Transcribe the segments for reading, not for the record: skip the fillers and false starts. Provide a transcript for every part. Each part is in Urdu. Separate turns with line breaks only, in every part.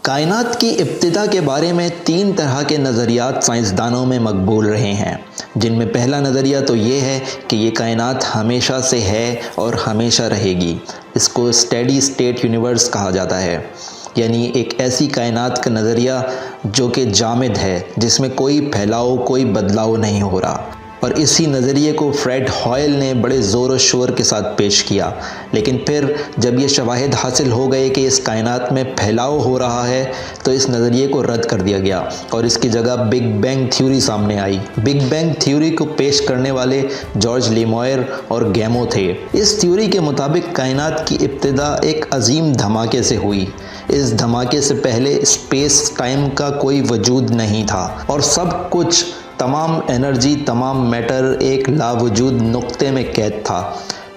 کائنات کی ابتدا کے بارے میں 3 طرح کے نظریات سائنسدانوں میں مقبول رہے ہیں، جن میں پہلا نظریہ تو یہ ہے کہ یہ کائنات ہمیشہ سے ہے اور ہمیشہ رہے گی۔ اس کو اسٹیڈی اسٹیٹ یونیورس کہا جاتا ہے، یعنی ایک ایسی کائنات کا نظریہ جو کہ جامد ہے، جس میں کوئی پھیلاؤ، کوئی بدلاؤ نہیں ہو رہا۔ اور اسی نظریے کو فریڈ ہائل نے بڑے زور و شور کے ساتھ پیش کیا، لیکن پھر جب یہ شواہد حاصل ہو گئے کہ اس کائنات میں پھیلاؤ ہو رہا ہے تو اس نظریے کو رد کر دیا گیا اور اس کی جگہ بگ بینگ تھیوری سامنے آئی۔ بگ بینگ تھیوری کو پیش کرنے والے جارج لیموئر اور گیمو تھے۔ اس تھیوری کے مطابق کائنات کی ابتدا ایک عظیم دھماکے سے ہوئی۔ اس دھماکے سے پہلے اسپیس ٹائم کا کوئی وجود نہیں تھا اور سب کچھ، تمام انرجی، تمام میٹر ایک لاوجود نقطے میں قید تھا۔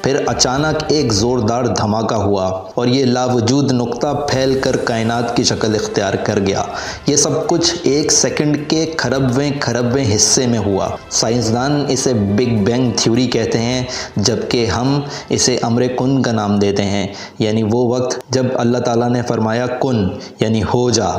پھر اچانک ایک زوردار دھماکہ ہوا اور یہ لاوجود نقطہ پھیل کر کائنات کی شکل اختیار کر گیا۔ یہ سب کچھ 1 سیکنڈ کے کھربویں حصے میں ہوا۔ سائنسدان اسے بگ بینگ تھیوری کہتے ہیں، جبکہ ہم اسے امر کن کا نام دیتے ہیں، یعنی وہ وقت جب اللہ تعالیٰ نے فرمایا کن، یعنی ہو جا،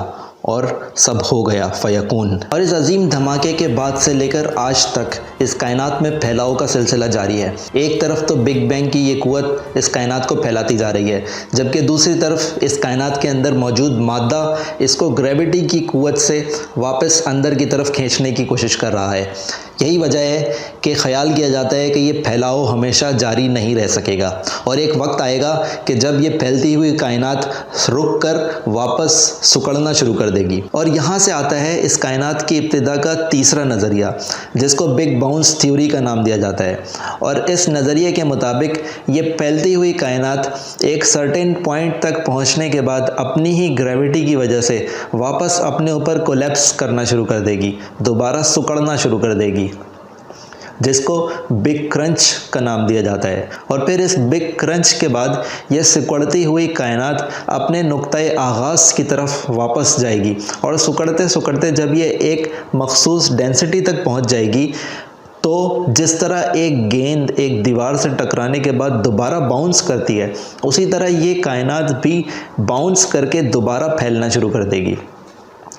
اور سب ہو گیا، فیکون۔ اور اس عظیم دھماکے کے بعد سے لے کر آج تک اس کائنات میں پھیلاؤ کا سلسلہ جاری ہے۔ ایک طرف تو بگ بینگ کی یہ قوت اس کائنات کو پھیلاتی جا رہی ہے، جبکہ دوسری طرف اس کائنات کے اندر موجود مادہ اس کو گریوٹی کی قوت سے واپس اندر کی طرف کھینچنے کی کوشش کر رہا ہے۔ یہی وجہ ہے کہ خیال کیا جاتا ہے کہ یہ پھیلاؤ ہمیشہ جاری نہیں رہ سکے گا اور ایک وقت آئے گا کہ جب یہ پھیلتی ہوئی کائنات رک کر واپس سکڑنا شروع کر دے گی۔ اور یہاں سے آتا ہے اس کائنات کی ابتدا کا تیسرا نظریہ، جس کو بگ باؤنس تھیوری کا نام دیا جاتا ہے۔ اور اس نظریے کے مطابق یہ پھیلتی ہوئی کائنات ایک سرٹن پوائنٹ تک پہنچنے کے بعد اپنی ہی گریوٹی کی وجہ سے واپس اپنے اوپر کولیپس کرنا شروع کر دے گی، دوبارہ سکڑنا شروع کر دے گی، جس کو بگ کرنچ کا نام دیا جاتا ہے۔ اور پھر اس بگ کرنچ کے بعد یہ سکڑتی ہوئی کائنات اپنے نقطۂ آغاز کی طرف واپس جائے گی اور سکڑتے سکڑتے جب یہ ایک مخصوص ڈینسٹی تک پہنچ جائے گی تو جس طرح ایک گیند ایک دیوار سے ٹکرانے کے بعد دوبارہ باؤنس کرتی ہے، اسی طرح یہ کائنات بھی باؤنس کر کے دوبارہ پھیلنا شروع کر دے گی۔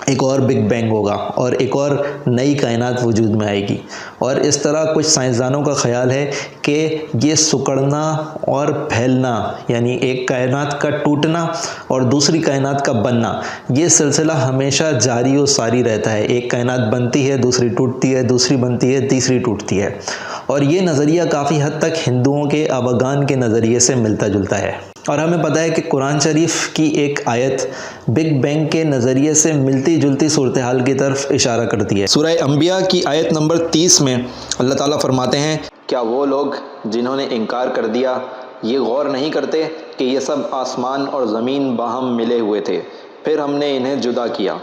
ایک اور بگ بینگ ہوگا اور ایک اور نئی کائنات وجود میں آئے گی۔ اور اس طرح کچھ سائنسدانوں کا خیال ہے کہ یہ سکڑنا اور پھیلنا، یعنی ایک کائنات کا ٹوٹنا اور دوسری کائنات کا بننا، یہ سلسلہ ہمیشہ جاری و ساری رہتا ہے۔ ایک کائنات بنتی ہے، دوسری ٹوٹتی ہے، دوسری بنتی ہے، تیسری ٹوٹتی ہے۔ اور یہ نظریہ کافی حد تک ہندوؤں کے آباگان کے نظریے سے ملتا جلتا ہے۔ اور ہمیں پتہ ہے کہ قرآن شریف کی ایک آیت بگ بینگ کے نظریے سے ملتی جلتی صورتحال کی طرف اشارہ کرتی ہے۔ سورہ انبیاء کی آیت نمبر 30 میں اللہ تعالیٰ فرماتے ہیں، کیا وہ لوگ جنہوں نے انکار کر دیا یہ غور نہیں کرتے کہ یہ سب آسمان اور زمین باہم ملے ہوئے تھے، پھر ہم نے انہیں جدا کیا۔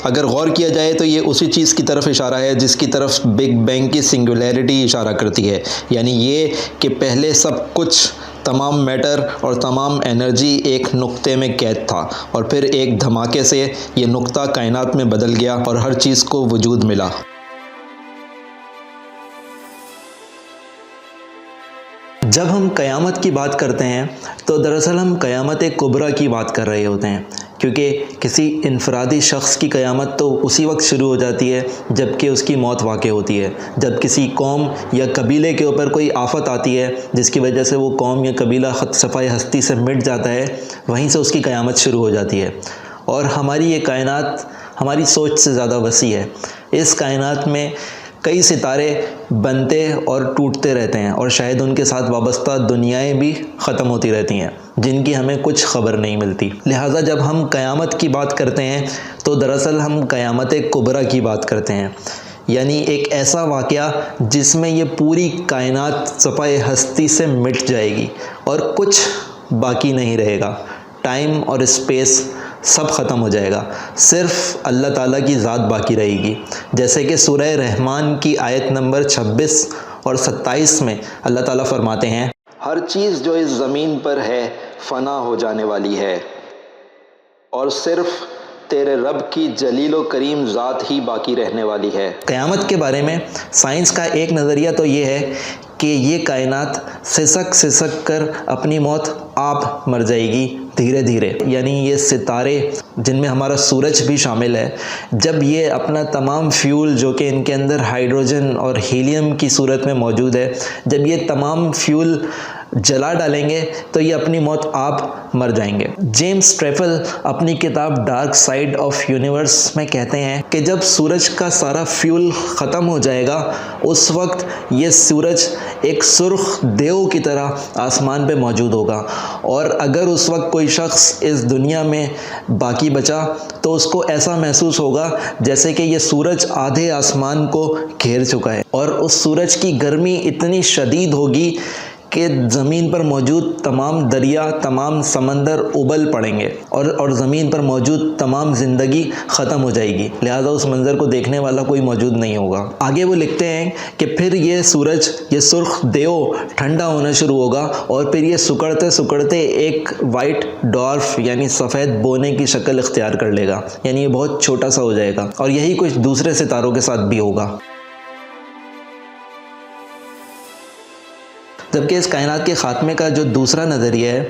اگر غور کیا جائے تو یہ اسی چیز کی طرف اشارہ ہے جس کی طرف بگ بینگ کی سنگولیرٹی اشارہ کرتی ہے، یعنی یہ کہ پہلے سب کچھ، تمام میٹر اور تمام انرجی ایک نقطے میں قید تھا اور پھر ایک دھماکے سے یہ نقطہ کائنات میں بدل گیا اور ہر چیز کو وجود ملا۔ جب ہم قیامت کی بات کرتے ہیں تو دراصل ہم قیامت کبریٰ کی بات کر رہے ہوتے ہیں، کیونکہ کسی انفرادی شخص کی قیامت تو اسی وقت شروع ہو جاتی ہے جب کہ اس کی موت واقع ہوتی ہے۔ جب کسی قوم یا قبیلے کے اوپر کوئی آفت آتی ہے جس کی وجہ سے وہ قوم یا قبیلہ خط صفحۂ ہستی سے مٹ جاتا ہے، وہیں سے اس کی قیامت شروع ہو جاتی ہے۔ اور ہماری یہ کائنات ہماری سوچ سے زیادہ وسیع ہے۔ اس کائنات میں کئی ستارے بنتے اور ٹوٹتے رہتے ہیں اور شاید ان کے ساتھ وابستہ دنیائیں بھی ختم ہوتی رہتی ہیں جن کی ہمیں کچھ خبر نہیں ملتی۔ لہٰذا جب ہم قیامت کی بات کرتے ہیں تو دراصل ہم قیامت کبریٰ کی بات کرتے ہیں، یعنی ایک ایسا واقعہ جس میں یہ پوری کائنات صفحۂ ہستی سے مٹ جائے گی اور کچھ باقی نہیں رہے گا۔ ٹائم اور اسپیس سب ختم ہو جائے گا، صرف اللہ تعالیٰ کی ذات باقی رہے گی۔ جیسے کہ سورہ رحمان کی آیت نمبر 26 اور 27 میں اللہ تعالیٰ فرماتے ہیں، ہر چیز جو اس زمین پر ہے فنا ہو جانے والی ہے اور صرف تیرے رب کی جلیل و کریم ذات ہی باقی رہنے والی ہے۔ قیامت کے بارے میں سائنس کا ایک نظریہ تو یہ ہے کہ یہ کائنات سسک سسک کر اپنی موت آپ مر جائے گی دھیرے دھیرے. یعنی یہ ستارے جن میں ہمارا سورج بھی شامل ہے، جب یہ اپنا تمام فیول جو کہ ان کے اندر ہائیڈروجن اور ہیلیم کی صورت میں موجود ہے، جب یہ تمام فیول جلا ڈالیں گے تو یہ اپنی موت آپ مر جائیں گے. جیمز ٹریفل اپنی کتاب ڈارک سائیڈ آف یونیورس میں کہتے ہیں کہ جب سورج کا سارا فیول ختم ہو جائے گا، اس وقت یہ سورج ایک سرخ دیو کی طرح آسمان پہ موجود ہوگا، اور اگر اس وقت کوئی شخص اس دنیا میں باقی بچا تو اس کو ایسا محسوس ہوگا جیسے کہ یہ سورج آدھے آسمان کو گھیر چکا ہے، اور اس سورج کی گرمی اتنی شدید ہوگی کہ زمین پر موجود تمام دریا، تمام سمندر ابل پڑیں گے، اور زمین پر موجود تمام زندگی ختم ہو جائے گی. لہٰذا اس منظر کو دیکھنے والا کوئی موجود نہیں ہوگا. آگے وہ لکھتے ہیں کہ پھر یہ سورج، یہ سرخ دیو ٹھنڈا ہونا شروع ہوگا، اور پھر یہ سکڑتے سکڑتے ایک وائٹ ڈوارف یعنی سفید بونے کی شکل اختیار کر لے گا. یعنی یہ بہت چھوٹا سا ہو جائے گا، اور یہی کچھ دوسرے ستاروں کے ساتھ بھی ہوگا. جبکہ اس کائنات کے خاتمے کا جو دوسرا نظریہ ہے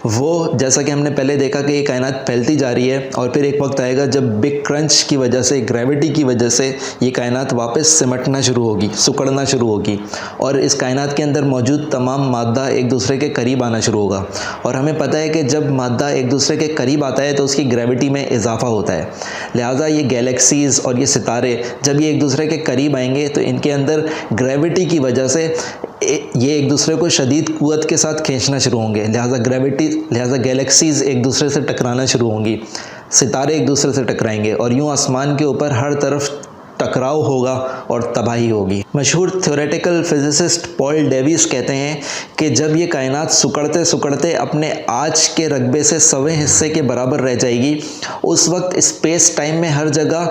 وہ، جیسا کہ ہم نے پہلے دیکھا کہ یہ کائنات پھیلتی جا رہی ہے، اور پھر ایک وقت آئے گا جب بگ کرنچ کی وجہ سے، گریوٹی کی وجہ سے یہ کائنات واپس سمٹنا شروع ہوگی، سکڑنا شروع ہوگی، اور اس کائنات کے اندر موجود تمام مادہ ایک دوسرے کے قریب آنا شروع ہوگا. اور ہمیں پتہ ہے کہ جب مادہ ایک دوسرے کے قریب آتا ہے تو اس کی گریوٹی میں اضافہ ہوتا ہے. لہٰذا یہ گیلیکسیز اور یہ ستارے جب یہ ایک دوسرے کے قریب آئیں گے تو ان کے اندر گریوٹی کی وجہ سے یہ ایک دوسرے کو شدید قوت کے ساتھ کھینچنا شروع ہوں گے. لہٰذا گیلیکسیز ایک دوسرے سے ٹکرانا شروع ہوں گی، ستارے ایک دوسرے سے ٹکرائیں گے، اور یوں آسمان کے اوپر ہر طرف ٹکراؤ ہوگا اور تباہی ہوگی. مشہور تھیوریٹیکل فزسسٹ پال ڈیویس کہتے ہیں کہ جب یہ کائنات سکڑتے سکڑتے اپنے آج کے رقبے سے 100ویں حصے کے برابر رہ جائے گی، اس وقت اسپیس ٹائم میں ہر جگہ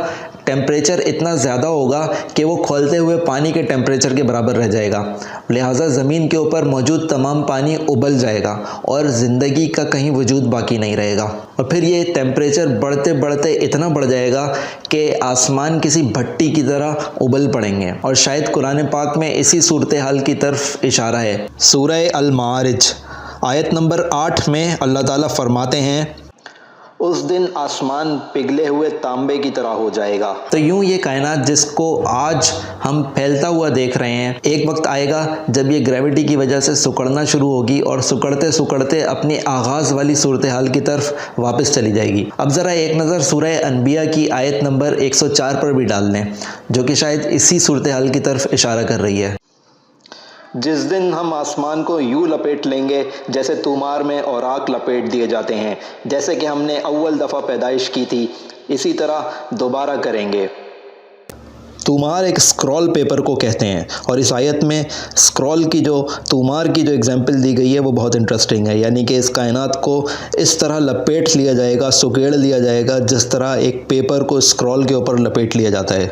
ٹیمپریچر اتنا زیادہ ہوگا کہ وہ کھولتے ہوئے پانی کے ٹیمپریچر کے برابر رہ جائے گا. لہٰذا زمین کے اوپر موجود تمام پانی ابل جائے گا اور زندگی کا کہیں وجود باقی نہیں رہے گا. اور پھر یہ ٹیمپریچر بڑھتے بڑھتے اتنا بڑھ جائے گا کہ آسمان کسی بھٹی کی طرح ابل پڑیں گے. اور شاید قرآن پاک میں اسی صورتحال کی طرف اشارہ ہے. سورہ المعارج آیت نمبر 8 میں اللہ تعالیٰ فرماتے ہیں، اس دن آسمان پگھلے ہوئے تانبے کی طرح ہو جائے گا. تو یوں یہ کائنات جس کو آج ہم پھیلتا ہوا دیکھ رہے ہیں، ایک وقت آئے گا جب یہ گریوٹی کی وجہ سے سکڑنا شروع ہوگی اور سکڑتے سکڑتے اپنی آغاز والی صورتحال کی طرف واپس چلی جائے گی. اب ذرا ایک نظر سورہ انبیاء کی آیت نمبر 104 پر بھی ڈال لیں، جو کہ شاید اسی صورتحال کی طرف اشارہ کر رہی ہے. جس دن ہم آسمان کو یوں لپیٹ لیں گے جیسے تومار میں اوراق لپیٹ دیے جاتے ہیں، جیسے کہ ہم نے اول دفعہ پیدائش کی تھی، اسی طرح دوبارہ کریں گے. تومار ایک اسکرول پیپر کو کہتے ہیں، اور اس آیت میں اسکرول کی جو تومار کی جو اگزامپل دی گئی ہے وہ بہت انٹرسٹنگ ہے. یعنی کہ اس کائنات کو اس طرح لپیٹ لیا جائے گا، سکیڑ لیا جائے گا جس طرح ایک پیپر کو اسکرول کے اوپر لپیٹ لیا جاتا ہے.